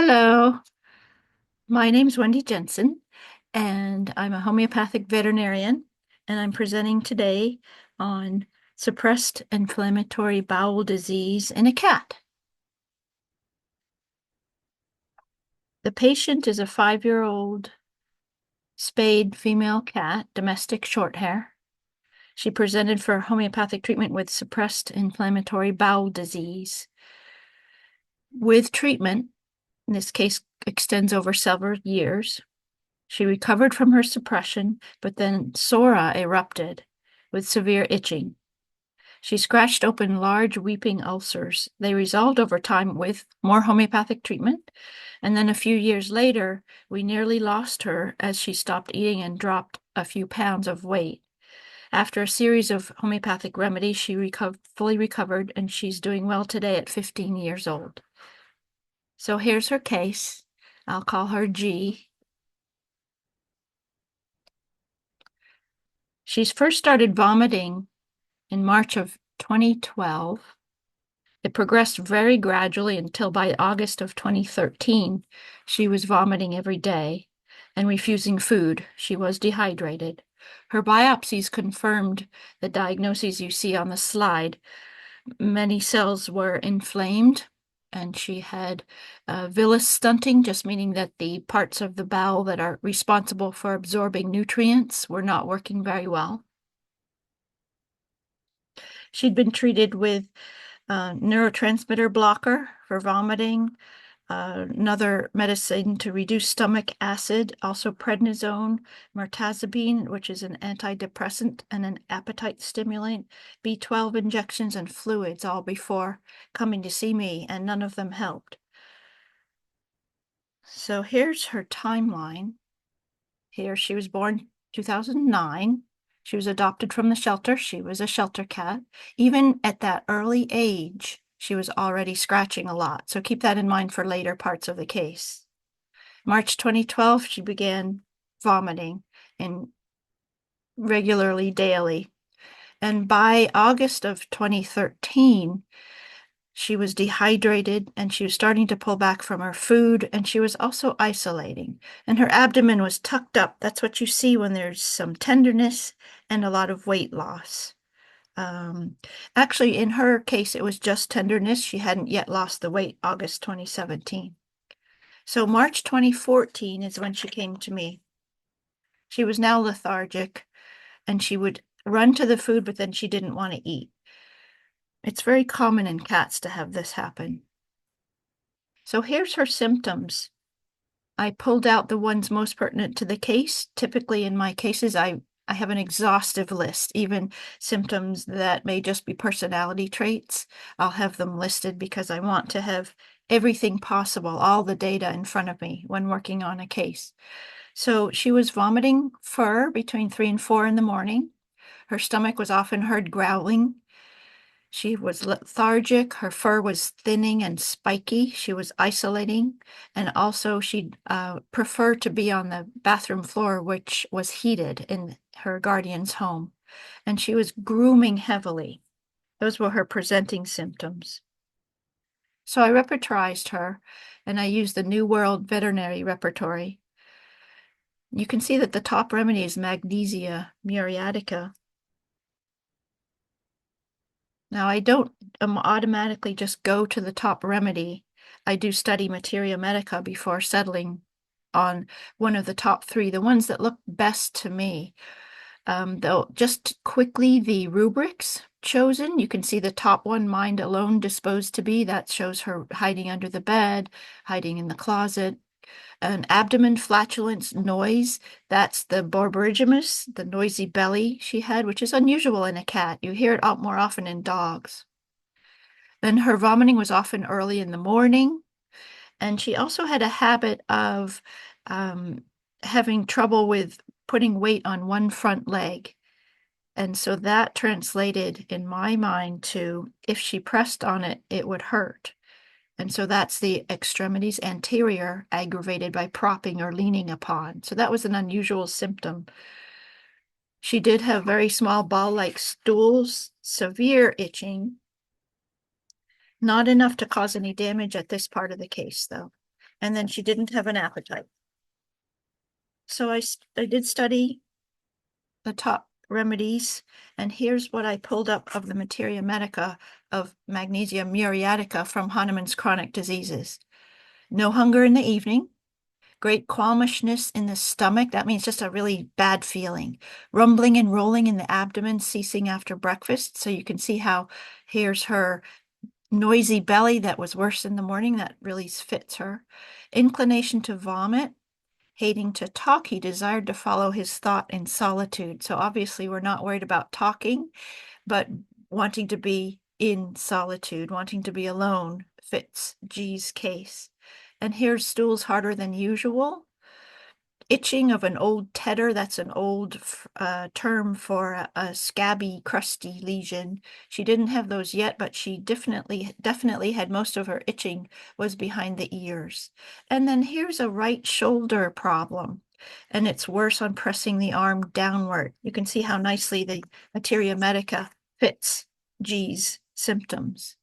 Hello, my name's Wendy Jensen, and I'm a homeopathic veterinarian, and I'm presenting today on suppressed inflammatory bowel disease in a cat. The patient is a 5-year-old spayed female cat, domestic short hair. She presented for homeopathic treatment with suppressed inflammatory bowel disease. With treatment, in this case extends over several years, she recovered from her suppression, but then sora erupted with severe itching. She scratched open large weeping ulcers. They resolved over time with more homeopathic treatment. And then a few years later, we nearly lost her as she stopped eating and dropped a few pounds of weight. After a series of homeopathic remedies, she fully recovered, and she's doing well today at 15 years old. So here's her case. I'll call her G. She's first started vomiting in March of 2012. It progressed very gradually until by August of 2013, she was vomiting every day and refusing food. She was dehydrated. Her biopsies confirmed the diagnoses you see on the slide. Many cells were inflamed, and she had villus stunting, just meaning that the parts of the bowel that are responsible for absorbing nutrients were not working very well. She'd been treated with a neurotransmitter blocker for vomiting, another medicine to reduce stomach acid, also prednisone, mirtazapine, which is an antidepressant and an appetite stimulant, B12 injections, and fluids, all before coming to see me, and none of them helped. So here's her timeline. Here, she was born 2009. She was adopted from the shelter. She was a shelter cat. Even at that early age, she was already scratching a lot. So keep that in mind for later parts of the case. March 2012, she began vomiting regularly daily. And by August of 2013, she was dehydrated, and she was starting to pull back from her food, and she was also isolating, and her abdomen was tucked up. That's what you see when there's some tenderness and a lot of weight loss. Actually, in her case, it was just tenderness. She hadn't yet lost the weight, August 2017. So March 2014 is when she came to me. She was now lethargic, and she would run to the food, but then she didn't want to eat. It's very common in cats to have this happen. So here's her symptoms. I pulled out the ones most pertinent to the case. Typically in my cases, I have an exhaustive list, even symptoms that may just be personality traits. I'll have them listed because I want to have everything possible, all the data in front of me when working on a case. So she was vomiting fur between 3 and 4 in the morning. Her stomach was often heard growling. She was lethargic. Her fur was thinning and spiky. She was isolating. And also she'd prefer to be on the bathroom floor, which was heated in her guardian's home. And she was grooming heavily. Those were her presenting symptoms. So I repertorized her, and I used the New World Veterinary Repertory. You can see that the top remedy is Magnesia muriatica. Now, I don't automatically just go to the top remedy. I do study materia medica before settling on one of the top 3, the ones that look best to me. Though, just quickly, the rubrics chosen, you can see the top one, mind alone disposed to be. That shows her hiding under the bed, hiding in the closet. An abdomen flatulence noise, that's the borborygmus, the noisy belly she had, which is unusual in a cat. You hear it more often in dogs. Then her vomiting was often early in the morning, and she also had a habit of having trouble with putting weight on one front leg. And so that translated in my mind to if she pressed on it, it would hurt. And so that's the extremities anterior aggravated by propping or leaning upon. So that was an unusual symptom. She did have very small ball-like stools, severe itching, not enough to cause any damage at this part of the case, though. and then she didn't have an appetite. So I did study the top remedies, and here's what I pulled up of the materia medica of magnesia muriatica from Hahnemann's chronic diseases. No hunger in the evening, great qualmishness in the stomach. That means just a really bad feeling. Rumbling and rolling in the abdomen ceasing after breakfast. So you can see how here's her noisy belly that was worse in the morning. That really fits her. Inclination to vomit, hating to talk. He desired to follow his thought in solitude. So obviously we're not worried about talking, but wanting to be in solitude, wanting to be alone fits G's case. And here's stools harder than usual. Itching of an old tedder, that's an old term for a scabby, crusty lesion. She didn't have those yet, but she definitely had most of her itching was behind the ears. And then here's a right shoulder problem, and it's worse on pressing the arm downward. You can see how nicely the materia medica fits G's symptoms.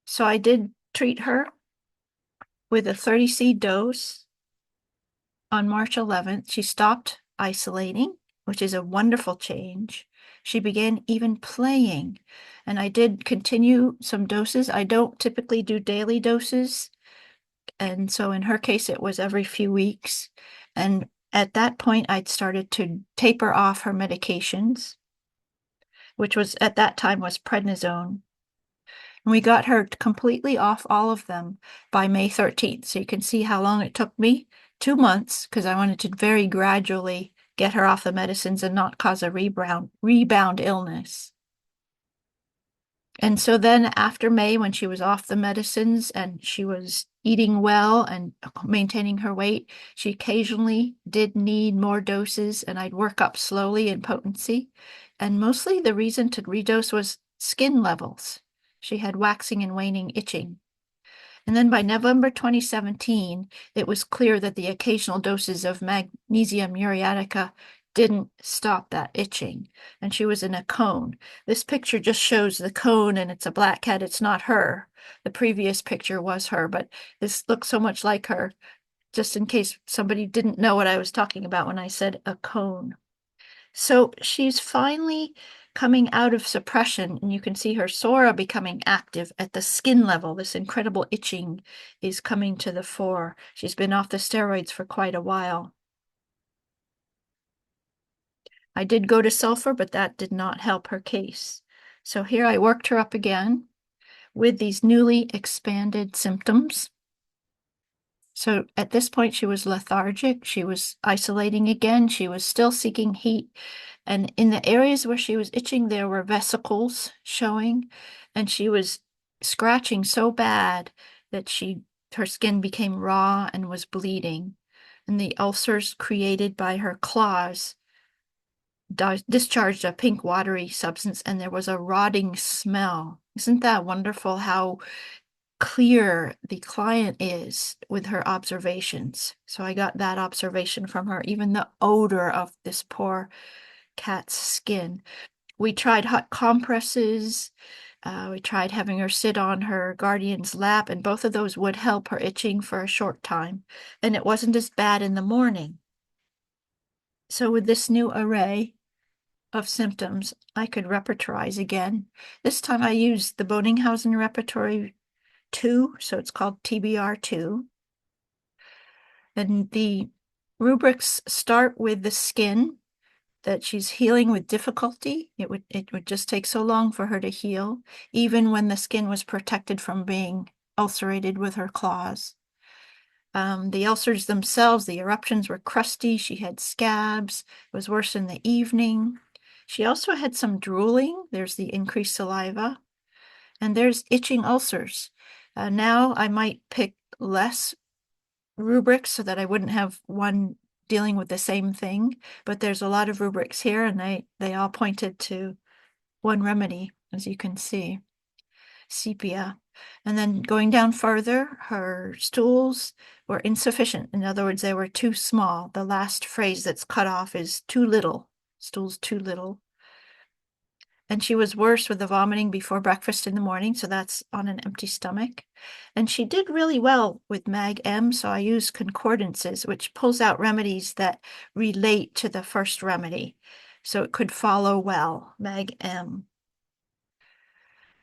So I did treat her with a 30 seed dose. On March 11th, she stopped isolating, which is a wonderful change. She began even playing, and I did continue some doses. I don't typically do daily doses, and so in her case, it was every few weeks. And at that point, I'd started to taper off her medications, which was at that time was prednisone. And we got her completely off all of them by May 13th. So you can see how long it took me, 2 months, because I wanted to very gradually get her off the medicines and not cause a rebound illness. And so then after May, when she was off the medicines and she was eating well and maintaining her weight, she occasionally did need more doses, and I'd work up slowly in potency. And mostly the reason to redose was skin levels. She had waxing and waning itching. And then by November 2017, it was clear that the occasional doses of magnesia muriatica didn't stop that itching, and she was in a cone. This picture just shows the cone, and it's a black cat. It's not her. The previous picture was her, but this looks so much like her, just in case somebody didn't know what I was talking about when I said a cone. So she's finally coming out of suppression, and you can see her sora becoming active at the skin level. This incredible itching is coming to the fore. She's been off the steroids for quite a while. I did go to sulfur, but that did not help her case. So here I worked her up again with these newly expanded symptoms. So at this point, she was lethargic. She was isolating again. She was still seeking heat. And in the areas where she was itching, there were vesicles showing. And she was scratching so bad that her skin became raw and was bleeding. And the ulcers created by her claws discharged a pink watery substance, and there was a rotting smell. Isn't that wonderful how clear the client is with her observations? So I got that observation from her, even the odor of this poor cat's skin. We tried hot compresses. We tried having her sit on her guardian's lap, and both of those would help her itching for a short time. And it wasn't as bad in the morning. So with this new array of symptoms, I could repertorize again. This time I used the Bonninghausen Repertory 2, so it's called TBR2. And the rubrics start with the skin, that she's healing with difficulty. It would just take so long for her to heal, even when the skin was protected from being ulcerated with her claws. The ulcers themselves, the eruptions were crusty. She had scabs. It was worse in the evening. She also had some drooling. There's the increased saliva. And there's itching ulcers. Now I might pick less rubrics so that I wouldn't have one dealing with the same thing, but there's a lot of rubrics here, and they all pointed to one remedy, as you can see, sepia. And then going down further, her stools were insufficient. In other words, they were too small. The last phrase that's cut off is too little, stools too little. And she was worse with the vomiting before breakfast in the morning, so that's on an empty stomach. And she did really well with MAG-M, so I use concordances, which pulls out remedies that relate to the first remedy. So it could follow well, MAG-M.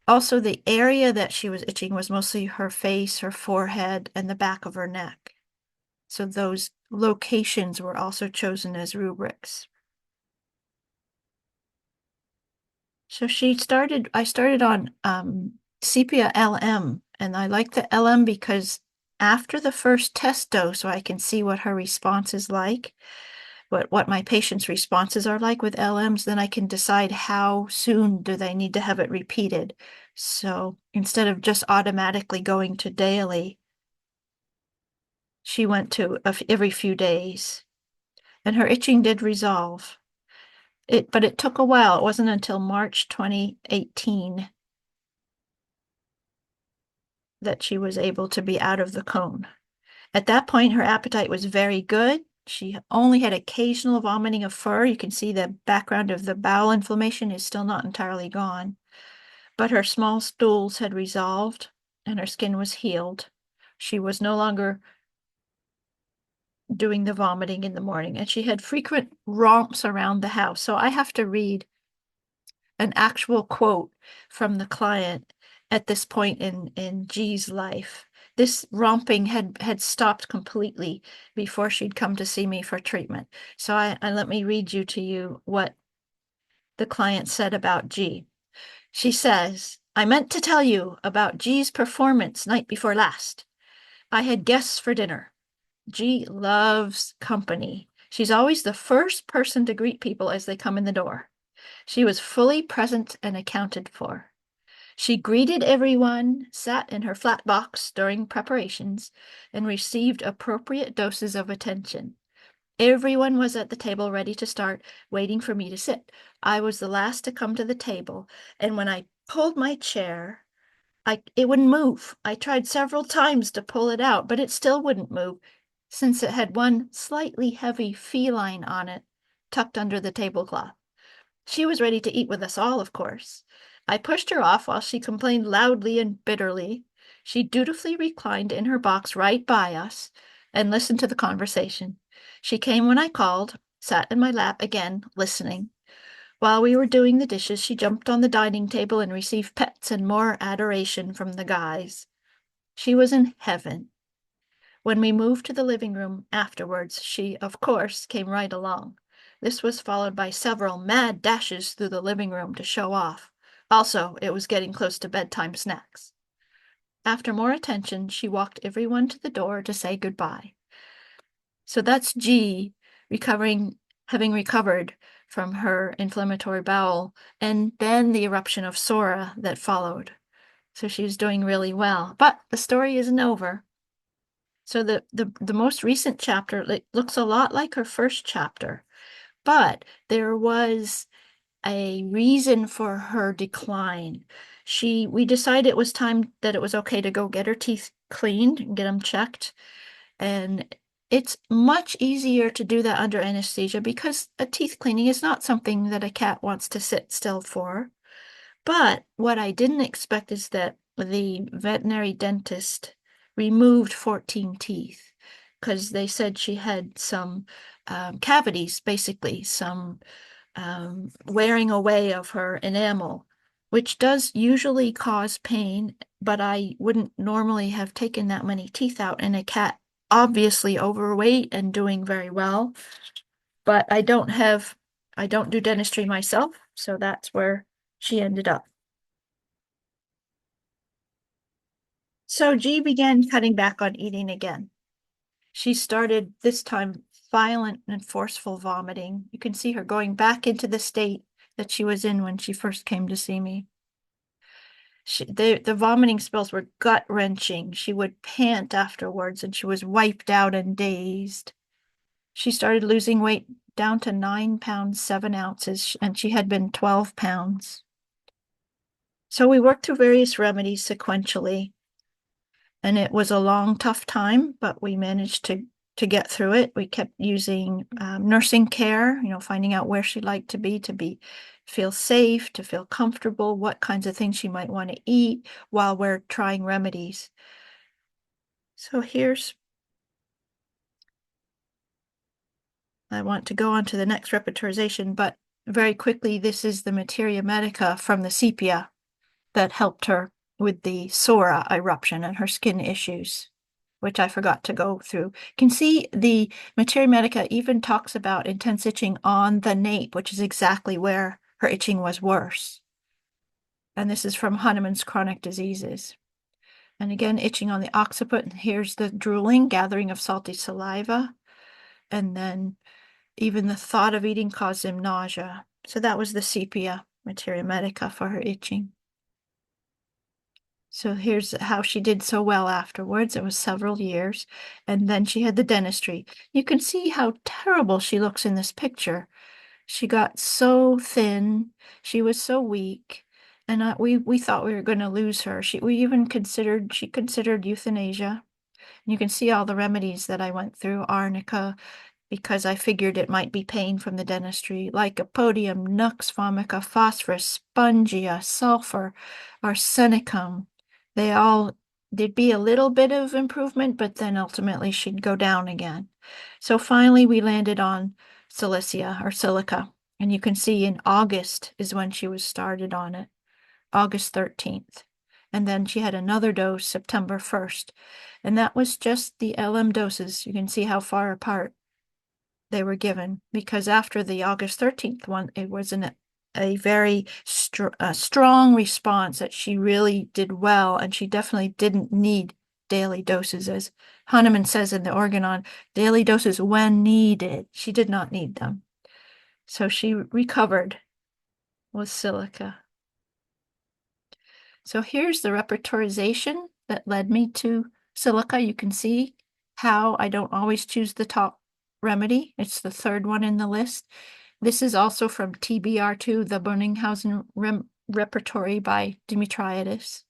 Also, the area that she was itching was mostly her face, her forehead, and the back of her neck. So those locations were also chosen as rubrics. So I started on sepia LM, and I like the LM because after the first test dose, so I can see what her response is like, what my patient's responses are like with LMs, then I can decide how soon do they need to have it repeated. So instead of just automatically going to daily, she went to every few days, and her itching did resolve. But it took a while. It wasn't until March 2018 that she was able to be out of the cone. At that point, her appetite was very good. She only had occasional vomiting of fur. You can see the background of the bowel inflammation is still not entirely gone, but her small stools had resolved and her skin was healed. She was no longer doing the vomiting in the morning, and she had frequent romps around the house. So I have to read an actual quote from the client at this point in G's life. This romping had stopped completely before she'd come to see me for treatment. So I let me read to you what the client said about G. She says, "I meant to tell you about G's performance night before last. I had guests for dinner. G loves company. She's always the first person to greet people as they come in the door. She was fully present and accounted for. She greeted everyone, sat in her flat box during preparations, and received appropriate doses of attention. Everyone was at the table ready to start, waiting for me to sit. I was the last to come to the table, and when I pulled my chair, it wouldn't move. I tried several times to pull it out, but it still wouldn't move, since it had one slightly heavy feline on it, tucked under the tablecloth. She was ready to eat with us all, of course. I pushed her off while she complained loudly and bitterly. She dutifully reclined in her box right by us and listened to the conversation. She came when I called, sat in my lap again, listening. While we were doing the dishes, she jumped on the dining table and received pets and more adoration from the guys. She was in heaven. When we moved to the living room afterwards, she, of course, came right along. This was followed by several mad dashes through the living room to show off. Also, it was getting close to bedtime snacks. After more attention, she walked everyone to the door to say goodbye. So that's G having recovered from her inflammatory bowel, and then the eruption of Sora that followed. So she's doing really well. But the story isn't over. So the most recent chapter looks a lot like her first chapter, but there was a reason for her decline. We decided it was time that it was okay to go get her teeth cleaned and get them checked. And it's much easier to do that under anesthesia because a teeth cleaning is not something that a cat wants to sit still for. But what I didn't expect is that the veterinary dentist removed 14 teeth because they said she had some cavities, basically, some wearing away of her enamel, which does usually cause pain, but I wouldn't normally have taken that many teeth out in a cat obviously overweight and doing very well. But I don't do dentistry myself, so that's where she ended up. So G began cutting back on eating again. She started this time violent and forceful vomiting. You can see her going back into the state that she was in when she first came to see me. The vomiting spells were gut-wrenching. She would pant afterwards and she was wiped out and dazed. She started losing weight down to 9 pounds, 7 ounces, and she had been 12 pounds. So we worked through various remedies sequentially. And it was a long, tough time, but we managed to get through it. We kept using nursing care, finding out where she'd like to feel safe, to feel comfortable, what kinds of things she might want to eat while we're trying remedies. So I want to go on to the next repertorization, but very quickly, this is the materia medica from the sepia that helped her with the psora eruption and her skin issues, which I forgot to go through. You can see the materia medica even talks about intense itching on the nape, which is exactly where her itching was worse. And this is from Hahnemann's chronic diseases. And again, itching on the occiput, and here's the drooling, gathering of salty saliva. And then even the thought of eating caused him nausea. So that was the sepia materia medica for her itching. So here's how she did so well afterwards. It was several years. And then she had the dentistry. You can see how terrible she looks in this picture. She got so thin. She was so weak. And we thought we were going to lose her. She considered euthanasia. And you can see all the remedies that I went through, arnica, because I figured it might be pain from the dentistry, lycopodium, nux vomica, phosphorus, spongia, sulfur, arsenicum. There'd be a little bit of improvement, but then ultimately she'd go down again. So finally we landed on silica. And you can see in August is when she was started on it, August 13th. And then she had another dose September 1st. And that was just the LM doses. You can see how far apart they were given, because after the August 13th one, it was a very strong response that she really did well, and she definitely didn't need daily doses. As Hahnemann says in the Organon, daily doses when needed. She did not need them. So she recovered with silica. So here's the repertorization that led me to silica. You can see how I don't always choose the top remedy. It's the third one in the list. This is also from TBR2, the Bonninghausen Repertory by Dimitriadis.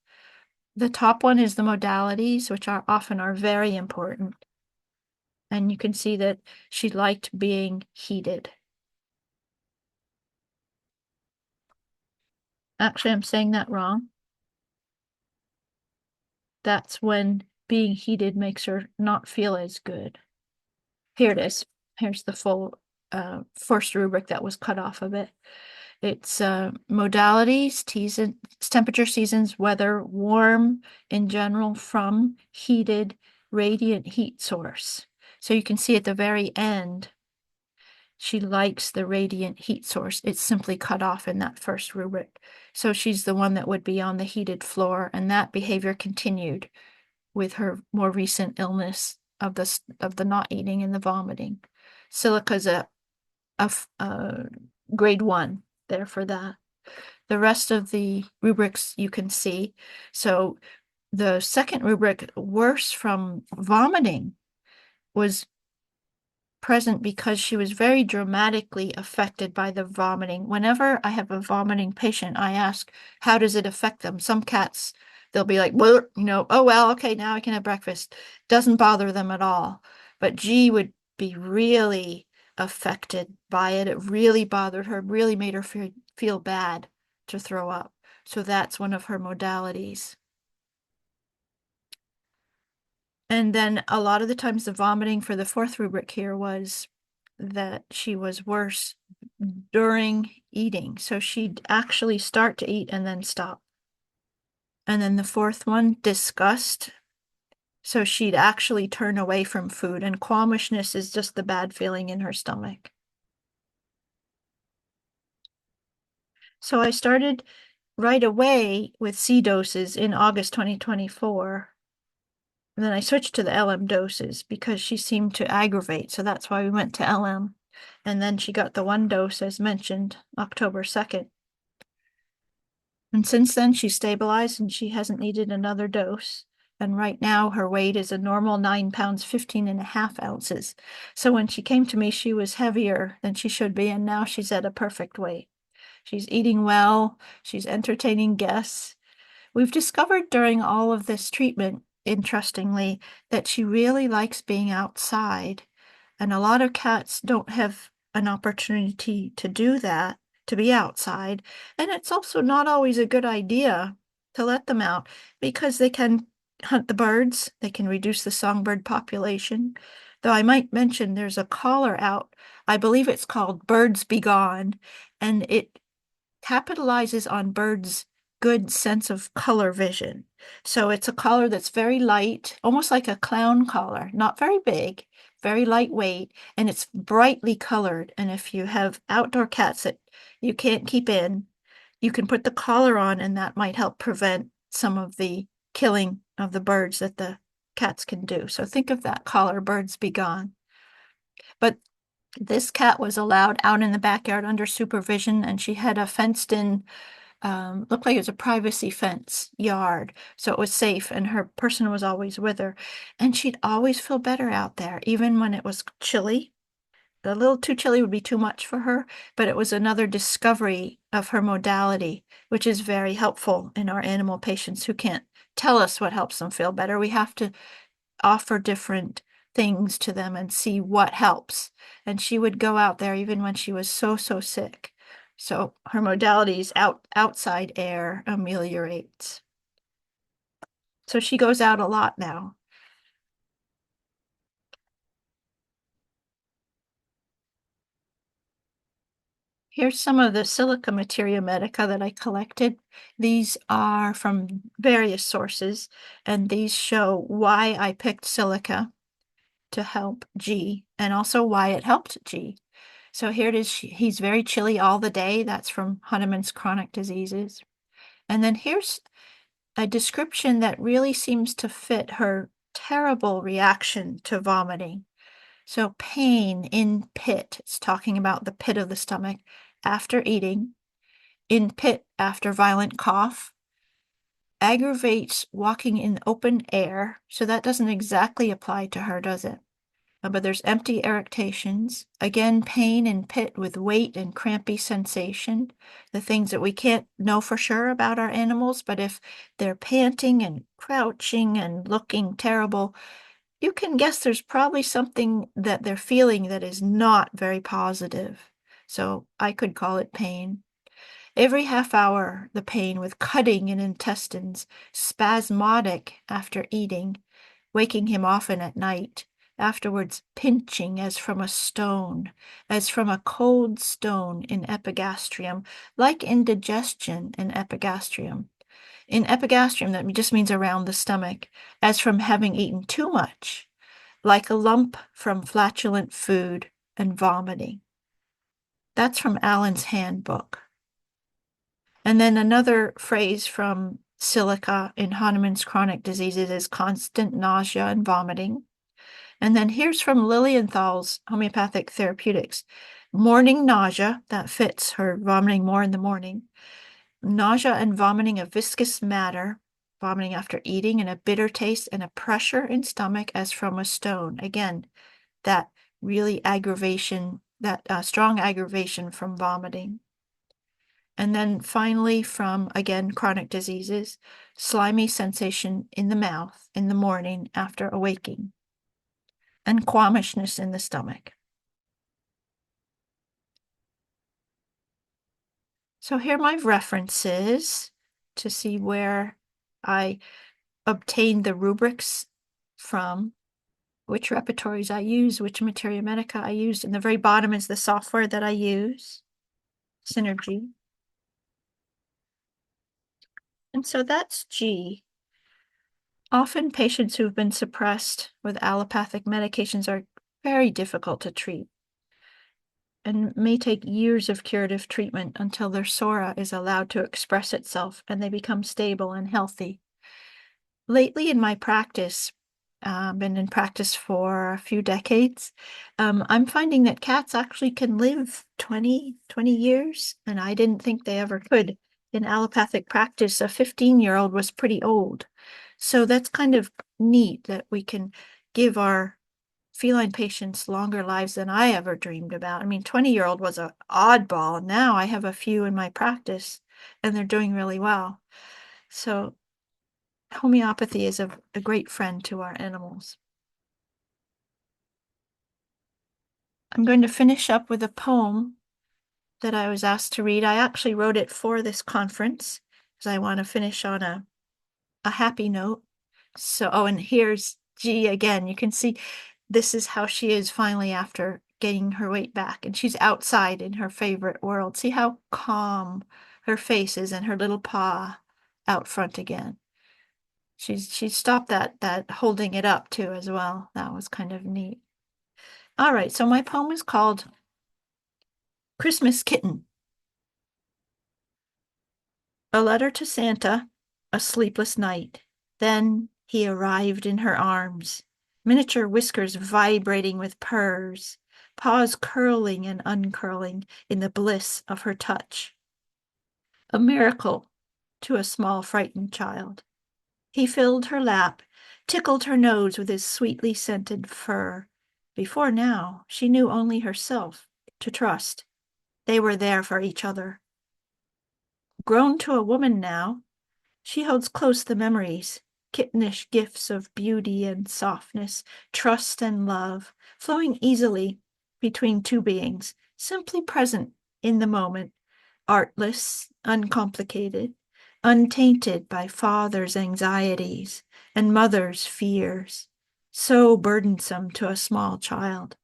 The top one is the modalities, which often are very important. And you can see that she liked being heated. Actually, I'm saying that wrong. That's when being heated makes her not feel as good. Here it is. Here's the full first rubric that was cut off of it. It's modalities, temperature, seasons, weather, warm in general, from, heated, radiant heat source. So you can see at the very end, she likes the radiant heat source. It's simply cut off in that first rubric. So she's the one that would be on the heated floor, and that behavior continued with her more recent illness of the not eating and the vomiting. Silica's a grade 1 there for that. The rest of the rubrics you can see. So the second rubric, worse from vomiting, was present because she was very dramatically affected by the vomiting. Whenever I have a vomiting patient, I ask, how does it affect them? Some cats, they'll be like, well, oh, well, okay, now I can have breakfast. Doesn't bother them at all. But G would be really affected by it. It really bothered her, really made her feel bad to throw up. So that's one of her modalities. And then a lot of the times the vomiting for the fourth rubric here was that she was worse during eating. So she'd actually start to eat and then stop. And then the fourth one, disgust. So she'd actually turn away from food, and qualmishness is just the bad feeling in her stomach. So I started right away with C doses in August 2024. And then I switched to the LM doses because she seemed to aggravate. So that's why we went to LM. And then she got the one dose, as mentioned, October 2nd. And since then, she's stabilized and she hasn't needed another dose. And right now, her weight is a normal 9 pounds, 15.5 ounces. So when she came to me, she was heavier than she should be. And now she's at a perfect weight. She's eating well. She's entertaining guests. We've discovered during all of this treatment interestingly, that she really likes being outside. And a lot of cats don't have an opportunity to do that, to be outside. And it's also not always a good idea to let them out because they can hunt the birds, they can reduce the songbird population. Though I might mention there's a collar out, I believe it's called Birds Be Gone, and it capitalizes on birds' good sense of color vision. So it's a collar that's very light, almost like a clown collar, not very big, very lightweight, and it's brightly colored. And if you have outdoor cats that you can't keep in, you can put the collar on, and that might help prevent some of the killing of the birds that the cats can do. So think of that collar, Birds Be Gone. But this cat was allowed out in the backyard under supervision, and she had a fenced in, looked like it was a privacy fence yard. So it was safe, and her person was always with her. And she'd always feel better out there, even when it was chilly. A little too chilly would be too much for her, but it was another discovery of her modality, which is very helpful in our animal patients who can't tell us what helps them feel better. We have to offer different things to them and see what helps. And she would go out there even when she was so sick. So her modalities outside air ameliorates. So she goes out a lot now. Here's some of the silica materia medica that I collected. These are from various sources, and these show why I picked silica to help G and also why it helped G. So here it is. He's very chilly all the day. That's from Hunneman's chronic diseases. And then here's a description that really seems to fit her terrible reaction to vomiting. So pain in pit, it's talking about the pit of the stomach after eating, in pit after violent cough, aggravates walking in open air. So that doesn't exactly apply to her, does it? But there's empty eructations. Again, pain in pit with weight and crampy sensation. The things that we can't know for sure about our animals, but if they're panting and crouching and looking terrible, you can guess there's probably something that they're feeling that is not very positive. So I could call it pain. Every half hour, the pain with cutting in intestines, spasmodic after eating, waking him often at night, afterwards pinching as from a stone, as from a cold stone in epigastrium, like indigestion in epigastrium. In epigastrium, that just means around the stomach, as from having eaten too much, like a lump from flatulent food and vomiting. That's from Allen's Handbook. And then another phrase from silica in Hahnemann's chronic diseases is constant nausea and vomiting. And then here's from Lilienthal's Homeopathic Therapeutics. Morning nausea, that fits her vomiting more in the morning. Nausea and vomiting of viscous matter, vomiting after eating, and a bitter taste and a pressure in stomach as from a stone. Again, that really aggravation, that strong aggravation from vomiting. And then finally, from again, chronic diseases, slimy sensation in the mouth in the morning after awaking, and qualmishness in the stomach. So here are my references to see where I obtained the rubrics from, which repertories I use, which materia medica I used. And the very bottom is the software that I use, Synergy. And so that's G. Often patients who've been suppressed with allopathic medications are very difficult to treat and may take years of curative treatment until their sora is allowed to express itself and they become stable and healthy. Lately in my practice, been in practice for a few decades, I'm finding that cats actually can live 20 years, and I didn't think they ever could. In allopathic practice, a 15-year-old was pretty old. So that's kind of neat that we can give our feline patients longer lives than I ever dreamed about. I mean, 20-year-old was an oddball. Now I have a few in my practice, and they're doing really well. So homeopathy is a great friend to our animals. I'm going to finish up with a poem that I was asked to read. I actually wrote it for this conference because I want to finish on a happy note. So, oh, and here's G again. You can see this is how she is finally after gaining her weight back. And she's outside in her favorite world. See how calm her face is and her little paw out front again. She stopped that holding it up too as well. That was kind of neat. All right, so my poem is called Christmas Kitten. A letter to Santa, a sleepless night. Then he arrived in her arms, miniature whiskers vibrating with purrs, paws curling and uncurling in the bliss of her touch. A miracle to a small frightened child. He filled her lap, tickled her nose with his sweetly scented fur. Before now, she knew only herself to trust. They were there for each other. Grown to a woman now, she holds close the memories, kittenish gifts of beauty and softness, trust and love, flowing easily between two beings, simply present in the moment, artless, uncomplicated, untainted by father's anxieties and mother's fears, so burdensome to a small child.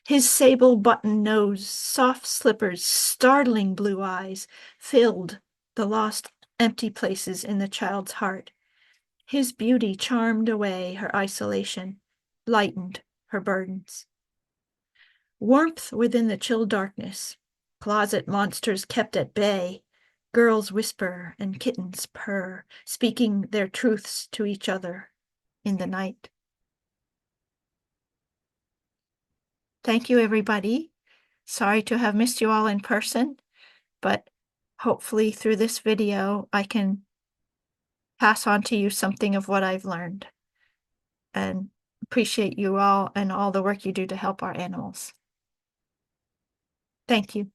His sable button nose, soft slippers, startling blue eyes filled the lost empty places in the child's heart. His beauty charmed away her isolation, lightened her burdens. Warmth within the chill darkness, closet monsters kept at bay, girls whisper and kittens purr, speaking their truths to each other in the night. Thank you, everybody. Sorry to have missed you all in person, but hopefully through this video, I can pass on to you something of what I've learned. And appreciate you all and all the work you do to help our animals. Thank you.